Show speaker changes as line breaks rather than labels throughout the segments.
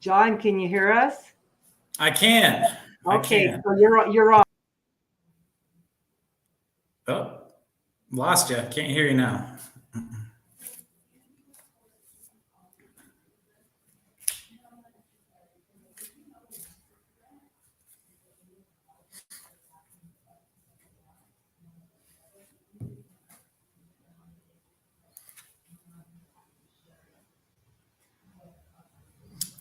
John, can you hear us?
I can.
Okay,
I can.
so you're on.
Oh, lost you. Can't hear you now.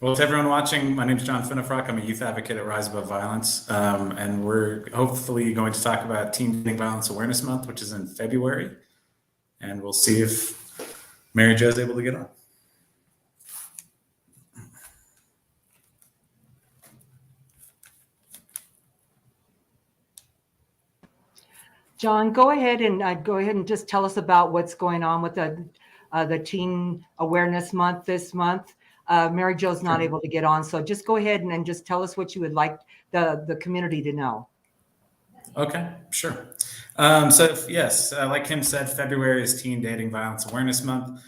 Well, to everyone watching, my name is John Finnefrock. I'm a youth advocate at Rise Above Violence, and we're hopefully going to talk about Teen Dating Violence Awareness Month, which is in February, and we'll see if Mary Jo is able to get on.
John, go ahead and just tell us about what's going on with the Teen Awareness Month this month. Mary Jo's not able to get on, so just go ahead and just tell us what you would like the community to know.
Okay, sure. Yes, like Kim said, February is Teen Dating Violence Awareness Month.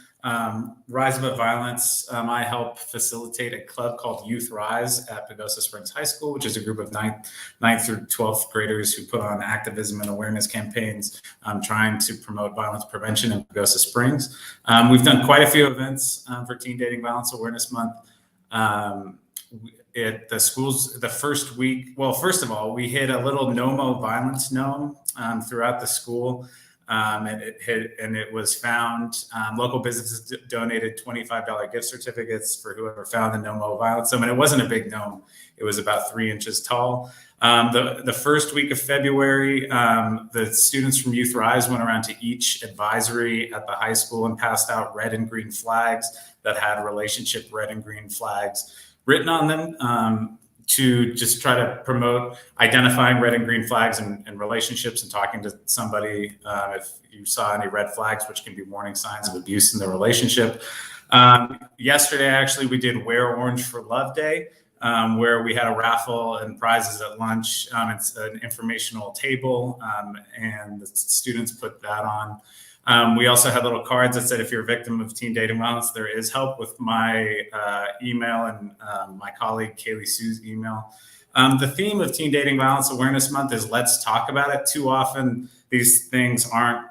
Rise Above Violence, I help facilitate a club called Youth Rise at Pagosa Springs High School, which is a group of 9th through 12th graders who put on activism and awareness campaigns trying to promote violence prevention in Pagosa Springs. We've done quite a few events for Teen Dating Violence Awareness Month. At the schools, the first week, well, first of all, we hit a little no violence gnome throughout the school. And it was found. Local businesses donated $25 gift certificates for whoever found the No Mo Violence Gnome. And it wasn't a big gnome; it was about 3 inches tall. The first week of February, the students from Youth Rise went around to each advisory at the high school and passed out red and green flags that had relationship red and green flags written on them, to just try to promote identifying red and green flags and relationships, and talking to somebody if you saw any red flags, which can be warning signs of abuse in the relationship. Yesterday, actually, we did Wear Orange for Love Day, where we had a raffle and prizes at lunch. It's an informational table, and the students put that on. We also had little cards that said, if you're a victim of teen dating violence, there is help, with my email and my colleague Kaylee Sue's email. The theme of Teen Dating Violence Awareness Month is let's talk about it. Too often these things aren't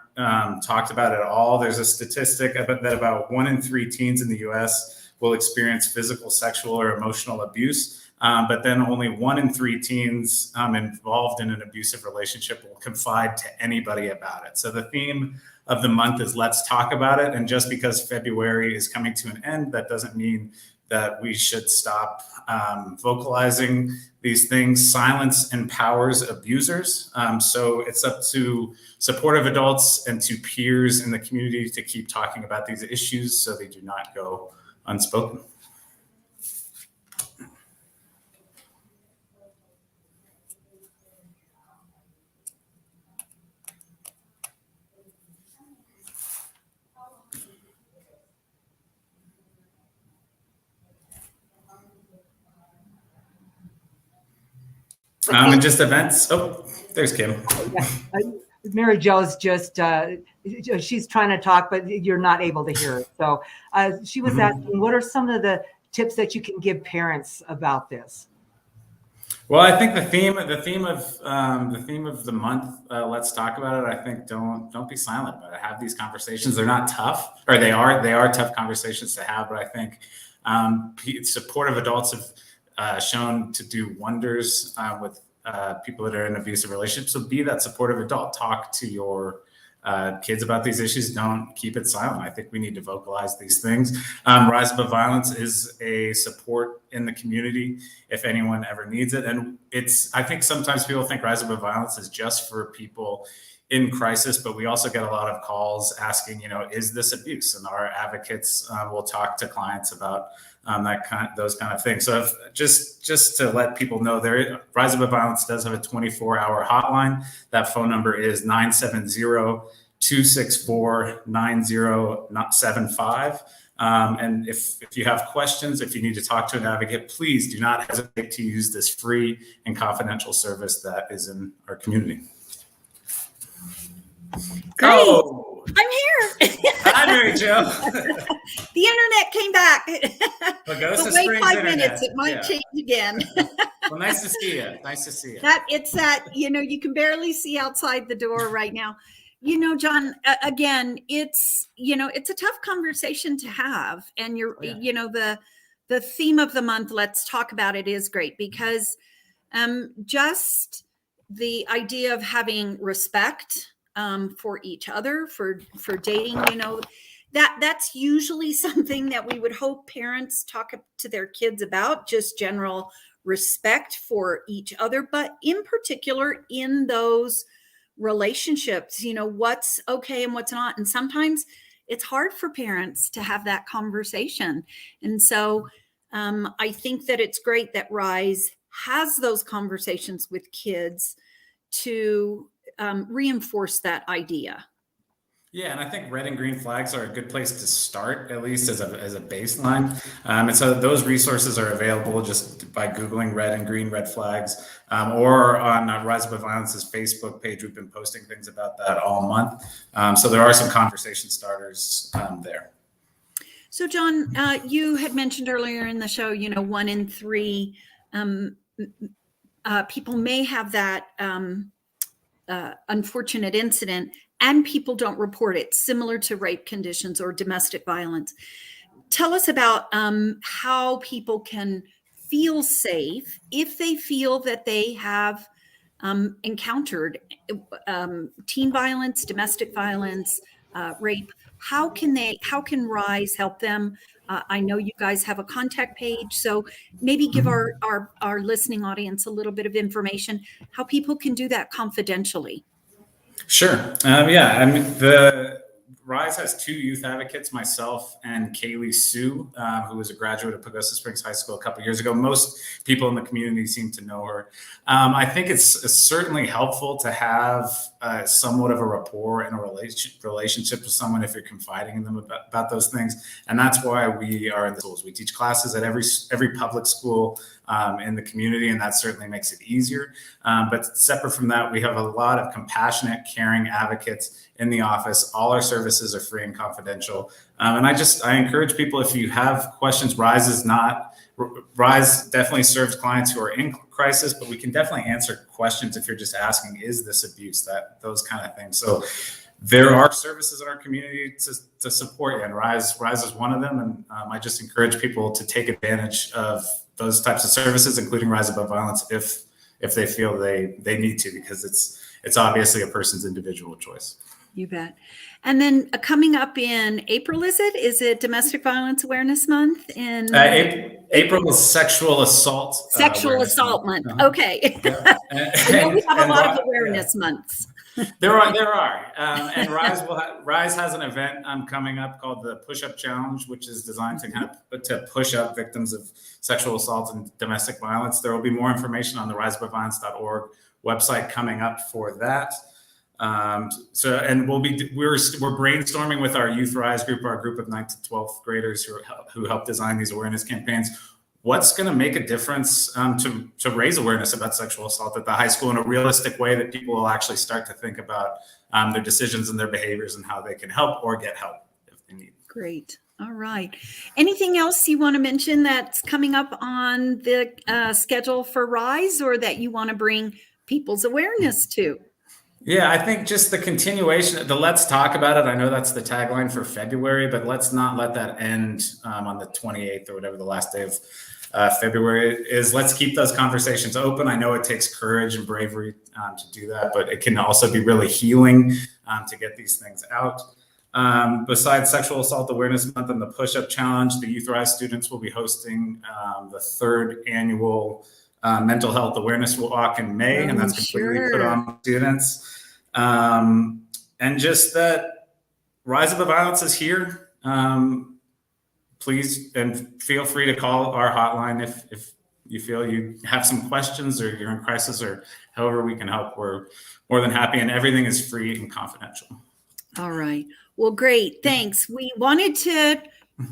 talked about at all. There's a statistic that about 1 in 3 teens in the US will experience physical, sexual, or emotional abuse. But then only 1 in 3 teens involved in an abusive relationship will confide to anybody about it. So the theme of the month is let's talk about it. And just because February is coming to an end, that doesn't mean that we should stop vocalizing these things. Silence empowers abusers. So it's up to supportive adults and to peers in the community to keep talking about these issues so they do not go unspoken. And just events. Oh, there's Kim.
Yeah. Mary Jo's just, she's trying to talk, but you're not able to hear her. So she was asking, what are some of the tips that you can give parents about this?
Well, I think the theme of the month, let's talk about it. I think don't be silent about it. Have these conversations. They're not tough, or they are tough conversations to have. But I think supportive adults have shown to do wonders with people that are in abusive relationships. So be that supportive adult. Talk to your kids about these issues. Don't keep it silent. I think we need to vocalize these things. Rise Above Violence is a support in the community if anyone ever needs it. And I think sometimes people think Rise Above Violence is just for people in crisis, but we also get a lot of calls asking, is this abuse? And our advocates will talk to clients about those kind of things. So just to let people know, Rise Above Violence does have a 24-hour hotline. That phone number is 970-264-9075. And if you have questions, if you need to talk to an advocate, please do not hesitate to use this free and confidential service that is in our community.
Great.
Oh,
I'm here.
Hi, Mary Jo.
The internet came back.
Pagosa
But wait
Springs
5
internet.
minutes, it might change again.
Well, nice to see you. Nice to see you.
You can barely see outside the door right now. John, again, it's a tough conversation to have. And the theme of the month, let's talk about it, is great, because just the idea of having respect for each other, for dating, that's usually something that we would hope parents talk to their kids about, just general respect for each other, but in particular in those relationships, what's okay and what's not. And sometimes it's hard for parents to have that conversation. And so I think that it's great that Rise has those conversations with kids to reinforce that idea.
Yeah, and I think red and green flags are a good place to start, at least as a baseline. And so those resources are available just by Googling red flags, or on Rise Above Violence's Facebook page. We've been posting things about that all month. So there are some conversation starters there.
So John, you had mentioned earlier in the show, 1 in 3 people may have that unfortunate incident, and people don't report it, similar to rape conditions or domestic violence. Tell us about how people can feel safe if they feel that they have encountered teen violence, domestic violence, rape. How can Rise help them? I know you guys have a contact page, so maybe give our listening audience a little bit of information how people can do that confidentially.
Sure. Yeah, I mean, the Rise has two youth advocates, myself and Kaylee Sue, who was a graduate of Pagosa Springs High School a couple of years ago. Most people in the community seem to know her. I think it's certainly helpful to have somewhat of a rapport and a relationship with someone if you're confiding in them about those things. And that's why we are in the schools. We teach classes at every public school in the community, and that certainly makes it easier. But separate from that, we have a lot of compassionate, caring advocates in the office. All our services are free and confidential. And I encourage people, if you have questions, Rise definitely serves clients who are in crisis, but we can definitely answer questions if you're just asking, is this abuse, those kind of things. So there are services in our community to support you, and Rise is one of them. And I just encourage people to take advantage of those types of services, including Rise Above Violence, if they feel they need to, because it's obviously a person's individual choice.
You bet. And then coming up in April, is it Domestic Violence Awareness Month? In
April is Sexual Assault.
Sexual Assault Month. Okay. Yeah. I know we have a lot of awareness months.
There are. And Rise has an event coming up called the Push-Up Challenge, which is designed to push up victims of sexual assault and domestic violence. There will be more information on the riseaboveviolence.org website coming up for that. And we're brainstorming with our Youth Rise group, our group of 9th to 12th graders who help design these awareness campaigns. What's going to make a difference to raise awareness about sexual assault at the high school in a realistic way that people will actually start to think about their decisions and their behaviors and how they can help or get help if they need.
Great. All right. Anything else you want to mention that's coming up on the schedule for Rise, or that you want to bring people's awareness to?
Yeah, I think just the continuation, let's talk about it. I know that's the tagline for February, but let's not let that end on the 28th or whatever the last day of February is. Let's keep those conversations open. I know it takes courage and bravery to do that, but it can also be really healing to get these things out. Besides Sexual Assault Awareness Month and the Push-Up Challenge, the Youth Rise students will be hosting the 3rd annual Mental Health Awareness Walk in May, and that's completely put on by students. And just that Rise Above Violence is here. Please, and feel free to call our hotline if you feel you have some questions or you're in crisis or however we can help. We're more than happy, and everything is free and confidential.
All right. Well, great. Thanks. We wanted to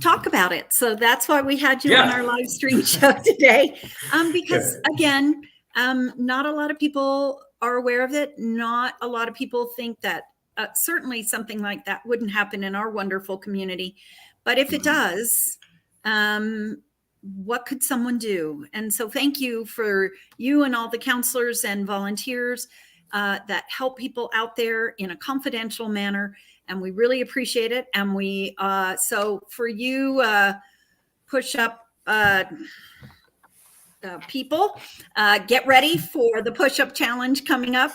talk about it, so that's why we had you on our live stream show today. Because again, not a lot of people are aware of it. Not a lot of people think that certainly something like that wouldn't happen in our wonderful community. But if it does, what could someone do? And so thank you for you and all the counselors and volunteers that help people out there in a confidential manner. And we really appreciate it. And we, so for you push up people, get ready for the push-up challenge coming up.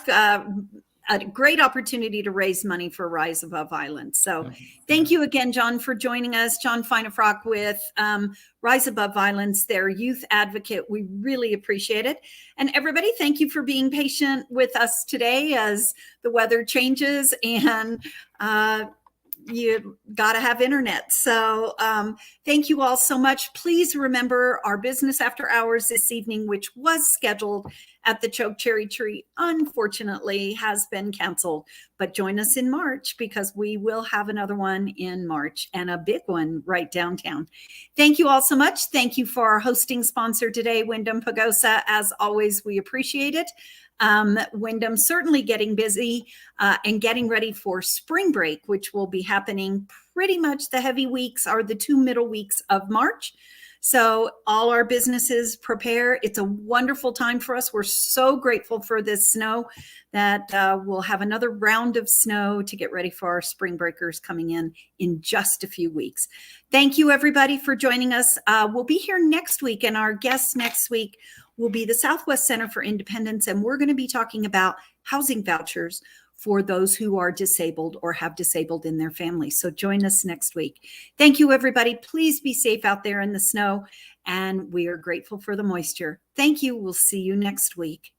A great opportunity to raise money for Rise Above Violence. So thank you again, John, for joining us. John Feinefrock with Rise Above Violence, their youth advocate. We really appreciate it. And everybody, thank you for being patient with us today as the weather changes and you got to have internet. So thank you all so much. Please remember our business after hours this evening, which was scheduled at the Choke Cherry Tree, unfortunately has been canceled. But join us in March, because we will have another one in March, and a big one right downtown. Thank you all so much. Thank you for our hosting sponsor today, Wyndham Pagosa. As always, we appreciate it. Wyndham certainly getting busy and getting ready for spring break, which will be happening pretty much. The heavy weeks are the 2 middle weeks of March. So all our businesses prepare. It's a wonderful time for us. We're so grateful for this snow that we'll have another round of snow to get ready for our spring breakers coming in just a few weeks. Thank you, everybody, for joining us. We'll be here next week, and our guest next week will be the Southwest Center for Independence, and we're going to be talking about housing vouchers for those who are disabled or have disabled in their families. So join us next week. Thank you, everybody. Please be safe out there in the snow, and we are grateful for the moisture. Thank you. We'll see you next week.